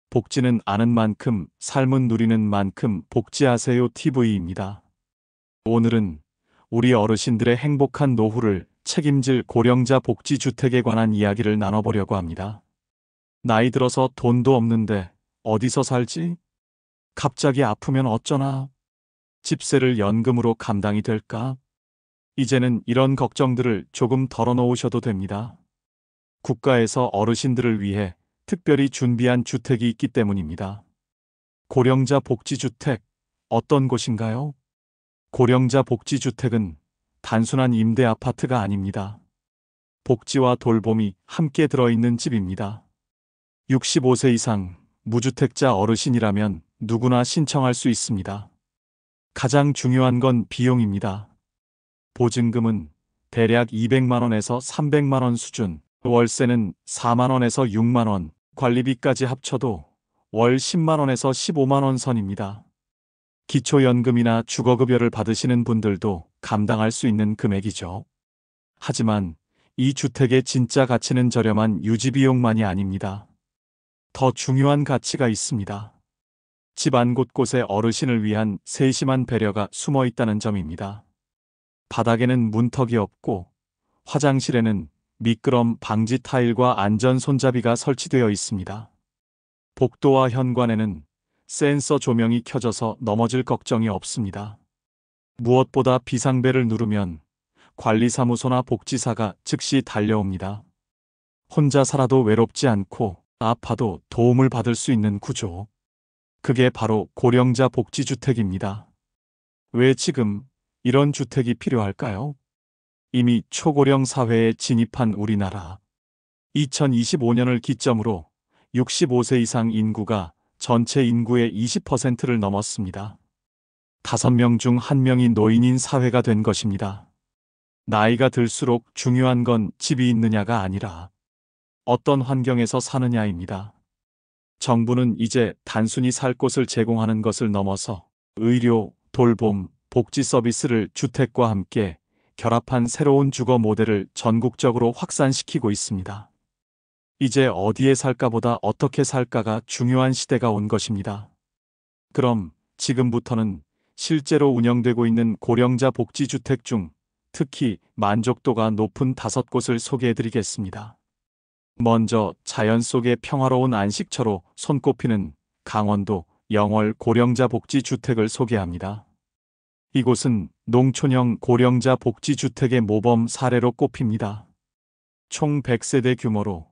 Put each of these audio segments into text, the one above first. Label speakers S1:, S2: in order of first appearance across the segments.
S1: 복지는 아는 만큼, 삶은 누리는 만큼 복지하세요 TV입니다. 오늘은 우리 어르신들의 행복한 노후를 책임질 고령자 복지주택에 관한 이야기를 나눠보려고 합니다. 나이 들어서 돈도 없는데 어디서 살지? 갑자기 아프면 어쩌나? 집세를 연금으로 감당이 될까? 이제는 이런 걱정들을 조금 덜어놓으셔도 됩니다. 국가에서 어르신들을 위해 특별히 준비한 주택이 있기 때문입니다. 고령자 복지주택, 어떤 곳인가요? 고령자 복지주택은 단순한 임대 아파트가 아닙니다. 복지와 돌봄이 함께 들어있는 집입니다. 65세 이상 무주택자 어르신이라면 누구나 신청할 수 있습니다. 가장 중요한 건 비용입니다. 보증금은 대략 200만 원에서 300만 원 수준, 월세는 4만 원에서 6만 원, 관리비까지 합쳐도 월 10만 원에서 15만 원 선입니다. 기초연금이나 주거급여를 받으시는 분들도 감당할 수 있는 금액이죠. 하지만 이 주택의 진짜 가치는 저렴한 유지비용만이 아닙니다. 더 중요한 가치가 있습니다. 집안 곳곳에 어르신을 위한 세심한 배려가 숨어 있다는 점입니다. 바닥에는 문턱이 없고 화장실에는 미끄럼 방지 타일과 안전 손잡이가 설치되어 있습니다. 복도와 현관에는 센서 조명이 켜져서 넘어질 걱정이 없습니다. 무엇보다 비상벨을 누르면 관리사무소나 복지사가 즉시 달려옵니다. 혼자 살아도 외롭지 않고 아파도 도움을 받을 수 있는 구조. 그게 바로 고령자 복지주택입니다. 왜 지금 이런 주택이 필요할까요? 이미 초고령 사회에 진입한 우리나라. 2025년을 기점으로 65세 이상 인구가 전체 인구의 20%를 넘었습니다. 5명 중 1명이 노인인 사회가 된 것입니다. 나이가 들수록 중요한 건 집이 있느냐가 아니라 어떤 환경에서 사느냐입니다. 정부는 이제 단순히 살 곳을 제공하는 것을 넘어서 의료, 돌봄, 복지 서비스를 주택과 함께 결합한 새로운 주거 모델을 전국적으로 확산시키고 있습니다. 이제 어디에 살까보다 어떻게 살까가 중요한 시대가 온 것입니다. 그럼 지금부터는 실제로 운영되고 있는 고령자 복지주택 중 특히 만족도가 높은 5곳을 소개해드리겠습니다. 먼저 자연 속의 평화로운 안식처로 손꼽히는 강원도 영월 고령자 복지주택을 소개합니다. 이곳은 농촌형 고령자 복지주택의 모범 사례로 꼽힙니다. 총 100세대 규모로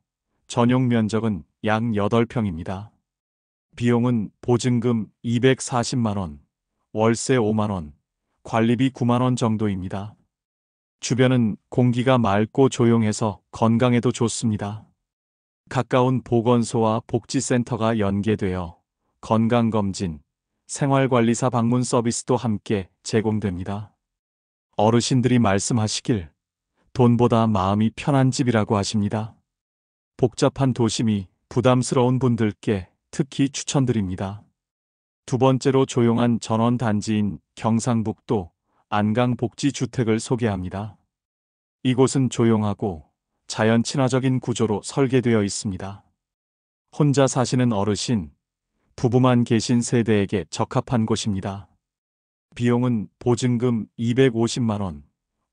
S1: 전용 면적은 약 8평입니다. 비용은 보증금 240만 원, 월세 5만 원, 관리비 9만 원 정도입니다. 주변은 공기가 맑고 조용해서 건강에도 좋습니다. 가까운 보건소와 복지센터가 연계되어 건강검진, 생활관리사 방문 서비스도 함께 제공됩니다. 어르신들이 말씀하시길 돈보다 마음이 편한 집이라고 하십니다. 복잡한 도심이 부담스러운 분들께 특히 추천드립니다. 두 번째로 조용한 전원단지인 경상북도 안강복지주택을 소개합니다. 이곳은 조용하고 자연 친화적인 구조로 설계되어 있습니다. 혼자 사시는 어르신, 부부만 계신 세대에게 적합한 곳입니다. 비용은 보증금 250만 원,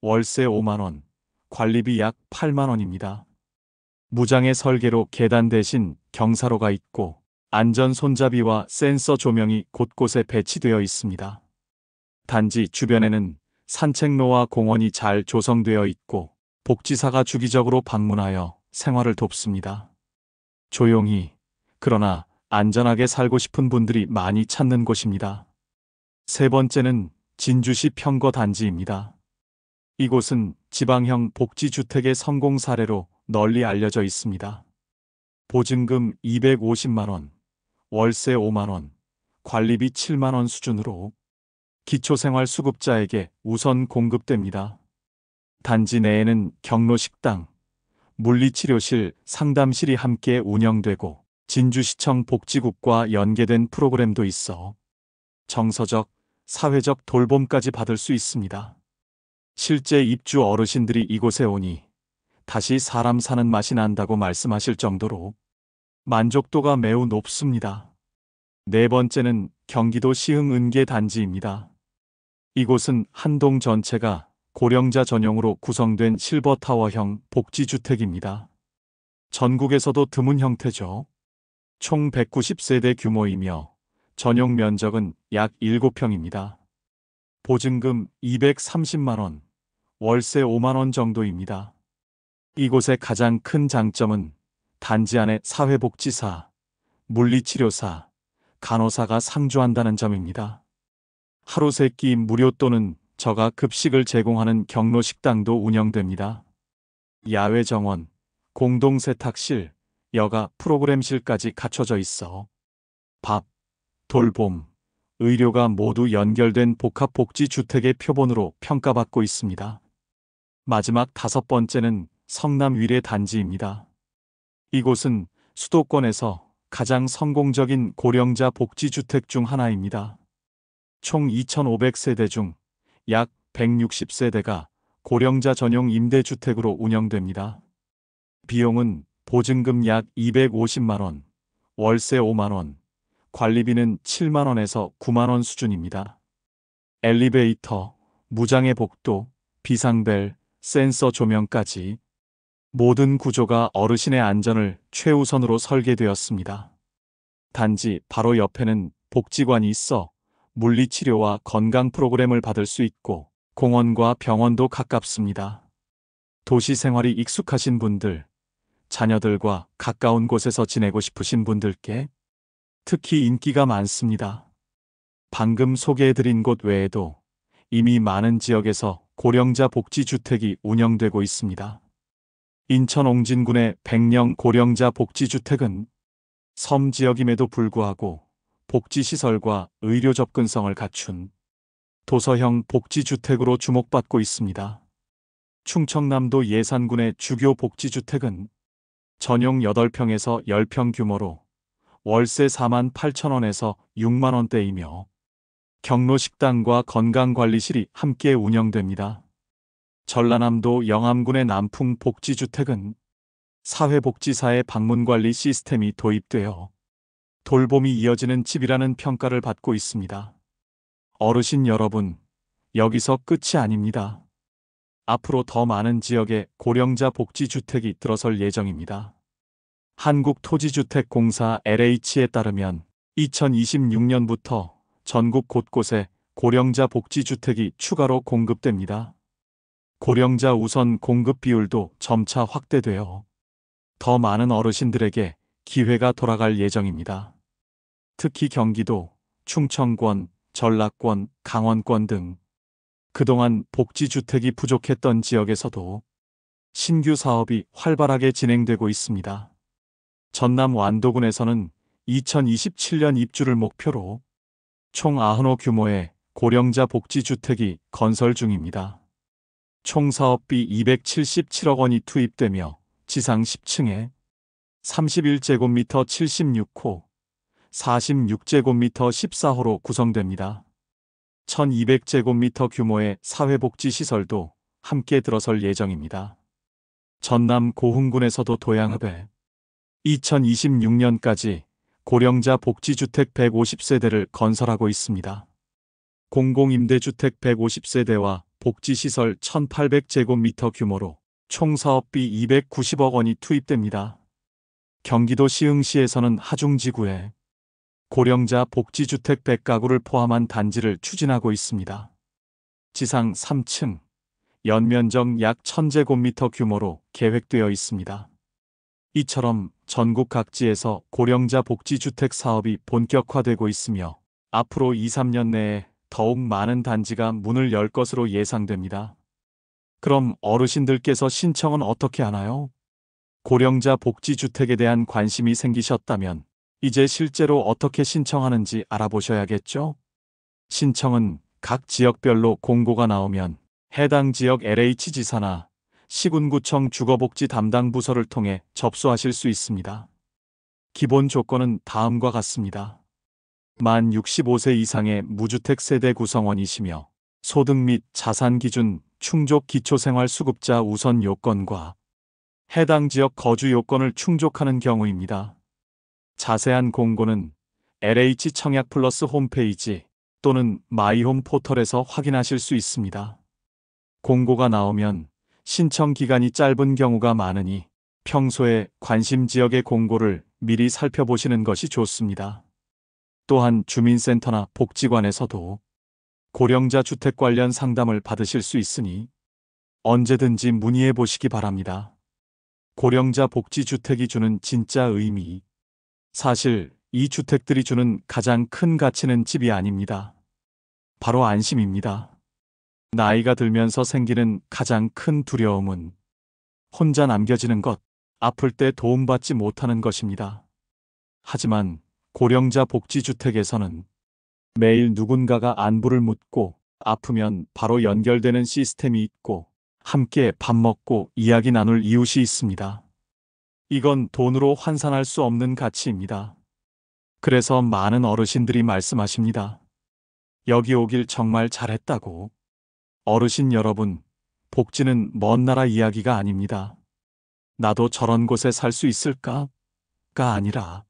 S1: 월세 5만 원, 관리비 약 8만 원입니다. 무장의 설계로 계단 대신 경사로가 있고 안전 손잡이와 센서 조명이 곳곳에 배치되어 있습니다. 단지 주변에는 산책로와 공원이 잘 조성되어 있고 복지사가 주기적으로 방문하여 생활을 돕습니다. 조용히, 그러나 안전하게 살고 싶은 분들이 많이 찾는 곳입니다. 세 번째는 진주시 평거 단지입니다. 이곳은 지방형 복지주택의 성공 사례로 널리 알려져 있습니다. 보증금 250만 원, 월세 5만 원, 관리비 7만 원 수준으로 기초생활수급자에게 우선 공급됩니다. 단지 내에는 경로식당, 물리치료실, 상담실이 함께 운영되고 진주시청 복지국과 연계된 프로그램도 있어 정서적, 사회적 돌봄까지 받을 수 있습니다. 실제 입주 어르신들이 이곳에 오니 다시 사람 사는 맛이 난다고 말씀하실 정도로 만족도가 매우 높습니다. 네 번째는 경기도 시흥은계 단지입니다. 이곳은 한 동 전체가 고령자 전용으로 구성된 실버타워형 복지주택입니다. 전국에서도 드문 형태죠. 총 190세대 규모이며 전용 면적은 약 7평입니다. 보증금 230만 원, 월세 5만 원 정도입니다. 이곳의 가장 큰 장점은 단지 안에 사회복지사, 물리치료사, 간호사가 상주한다는 점입니다. 하루 세끼 무료 또는 저가 급식을 제공하는 경로식당도 운영됩니다. 야외 정원, 공동세탁실, 여가 프로그램실까지 갖춰져 있어 밥, 돌봄, 의료가 모두 연결된 복합복지주택의 표본으로 평가받고 있습니다. 마지막 다섯 번째는 성남 위례 단지입니다. 이곳은 수도권에서 가장 성공적인 고령자 복지주택 중 하나입니다. 총 2,500세대 중 약 160세대가 고령자 전용 임대주택으로 운영됩니다. 비용은 보증금 약 250만 원, 월세 5만 원, 관리비는 7만 원에서 9만 원 수준입니다. 엘리베이터, 무장애 복도, 비상벨, 센서 조명까지 모든 구조가 어르신의 안전을 최우선으로 설계되었습니다. 단지 바로 옆에는 복지관이 있어 물리치료와 건강 프로그램을 받을 수 있고 공원과 병원도 가깝습니다. 도시 생활이 익숙하신 분들, 자녀들과 가까운 곳에서 지내고 싶으신 분들께 특히 인기가 많습니다. 방금 소개해드린 곳 외에도 이미 많은 지역에서 고령자 복지주택이 운영되고 있습니다. 인천 옹진군의 백령 고령자 복지주택은 섬 지역임에도 불구하고 복지시설과 의료 접근성을 갖춘 도서형 복지주택으로 주목받고 있습니다. 충청남도 예산군의 주교 복지주택은 전용 8평에서 10평 규모로 월세 4만 8천 원에서 6만 원대이며 경로식당과 건강관리실이 함께 운영됩니다. 전라남도 영암군의 남풍 복지주택은 사회복지사의 방문관리 시스템이 도입되어 돌봄이 이어지는 집이라는 평가를 받고 있습니다. 어르신 여러분, 여기서 끝이 아닙니다. 앞으로 더 많은 지역에 고령자 복지주택이 들어설 예정입니다. 한국토지주택공사 LH에 따르면 2026년부터 전국 곳곳에 고령자 복지주택이 추가로 공급됩니다. 고령자 우선 공급 비율도 점차 확대되어 더 많은 어르신들에게 기회가 돌아갈 예정입니다. 특히 경기도, 충청권, 전라권, 강원권 등 그동안 복지주택이 부족했던 지역에서도 신규 사업이 활발하게 진행되고 있습니다. 전남 완도군에서는 2027년 입주를 목표로 총 90호 규모의 고령자 복지주택이 건설 중입니다. 총 사업비 277억 원이 투입되며 지상 10층에 31제곱미터 76호, 46제곱미터 14호로 구성됩니다. 1200제곱미터 규모의 사회복지시설도 함께 들어설 예정입니다. 전남 고흥군에서도 도양읍에 2026년까지 고령자 복지주택 150세대를 건설하고 있습니다. 공공임대주택 150세대와 복지시설 1800제곱미터 규모로 총 사업비 290억 원이 투입됩니다. 경기도 시흥시에서는 하중지구에 고령자 복지주택 100가구를 포함한 단지를 추진하고 있습니다. 지상 3층, 연면적 약 1000제곱미터 규모로 계획되어 있습니다. 이처럼 전국 각지에서 고령자 복지주택 사업이 본격화되고 있으며 앞으로 2, 3년 내에 더욱 많은 단지가 문을 열 것으로 예상됩니다. 그럼 어르신들께서 신청은 어떻게 하나요? 고령자 복지주택에 대한 관심이 생기셨다면 이제 실제로 어떻게 신청하는지 알아보셔야겠죠? 신청은 각 지역별로 공고가 나오면 해당 지역 LH지사나 시군구청 주거복지 담당 부서를 통해 접수하실 수 있습니다. 기본 조건은 다음과 같습니다. 만 65세 이상의 무주택 세대 구성원이시며 소득 및 자산 기준 충족 기초생활수급자 우선 요건과 해당 지역 거주 요건을 충족하는 경우입니다. 자세한 공고는 LH 청약 플러스 홈페이지 또는 마이홈 포털에서 확인하실 수 있습니다. 공고가 나오면 신청 기간이 짧은 경우가 많으니 평소에 관심 지역의 공고를 미리 살펴보시는 것이 좋습니다. 또한 주민센터나 복지관에서도 고령자 주택 관련 상담을 받으실 수 있으니 언제든지 문의해 보시기 바랍니다. 고령자 복지주택이 주는 진짜 의미. 사실 이 주택들이 주는 가장 큰 가치는 집이 아닙니다. 바로 안심입니다. 나이가 들면서 생기는 가장 큰 두려움은 혼자 남겨지는 것, 아플 때 도움받지 못하는 것입니다. 하지만 고령자 복지주택에서는 매일 누군가가 안부를 묻고 아프면 바로 연결되는 시스템이 있고 함께 밥 먹고 이야기 나눌 이웃이 있습니다. 이건 돈으로 환산할 수 없는 가치입니다. 그래서 많은 어르신들이 말씀하십니다. 여기 오길 정말 잘했다고. 어르신 여러분, 복지는 먼 나라 이야기가 아닙니다. 나도 저런 곳에 살 수 있을까?가 아니라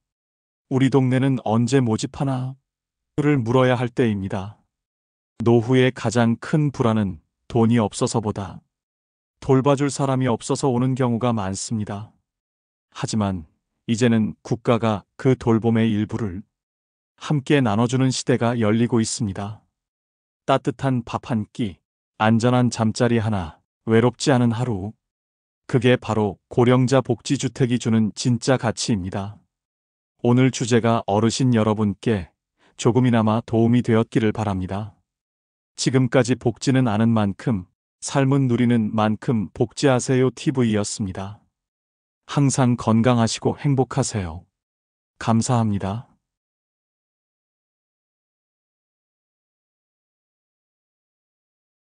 S1: 우리 동네는 언제 모집하나?를 물어야 할 때입니다. 노후의 가장 큰 불안은 돈이 없어서보다 돌봐줄 사람이 없어서 오는 경우가 많습니다. 하지만 이제는 국가가 그 돌봄의 일부를 함께 나눠주는 시대가 열리고 있습니다. 따뜻한 밥 한 끼, 안전한 잠자리 하나, 외롭지 않은 하루. 그게 바로 고령자 복지주택이 주는 진짜 가치입니다. 오늘 주제가 어르신 여러분께 조금이나마 도움이 되었기를 바랍니다. 지금까지 복지는 아는 만큼, 삶은 누리는 만큼 복지하세요 TV였습니다. 항상 건강하시고 행복하세요. 감사합니다.